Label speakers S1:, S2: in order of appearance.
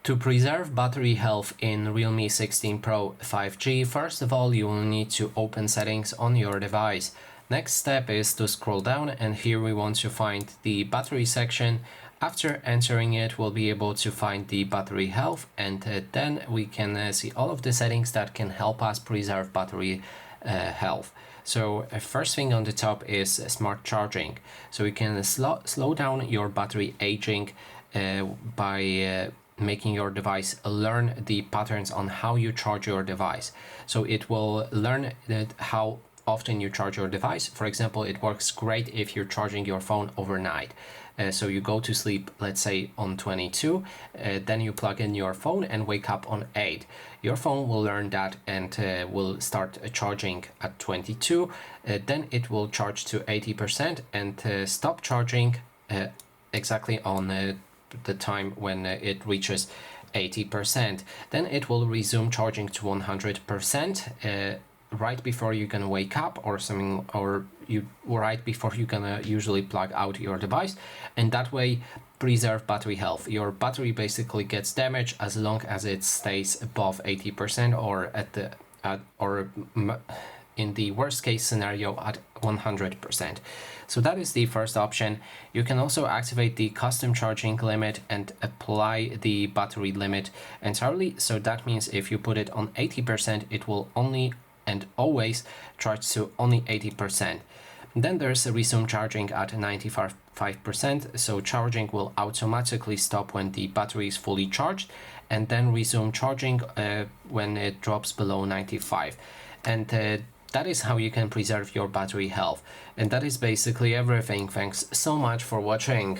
S1: To preserve battery health in Realme 16 Pro 5G, first of all, you will need to open settings on your device. Next step is to scroll down, and here we want to find the battery section. After entering it, we'll be able to find the battery health, and then we can see all of the settings that can help us preserve battery health. So first thing on the top is smart charging. So you can slow down your battery aging by making your device learn the patterns on how you charge your device. So it will learn that how often you charge your device. For example, it works great if you're charging your phone overnight. So you go to sleep, let's say on 22, then you plug in your phone and wake up on 8. Your phone will learn that and will start charging at 22. Then it will charge to 80% and stop charging exactly on the time when it reaches 80%. Then it will resume charging to 100% right before you're gonna wake up or something, or right before you're gonna usually plug out your device, and that way preserve battery health. Your battery basically gets damaged as long as it stays above 80% or in the worst case scenario at 100%. So that is the first option. You can also activate the custom charging limit and apply the battery limit entirely. So that means if you put it on 80%, it will only and always charge to only 80%. Then there's a resume charging at 95%. So charging will automatically stop when the battery is fully charged, and then resume charging when it drops below 95. And that is how you can preserve your battery health. And that is basically everything. Thanks so much for watching.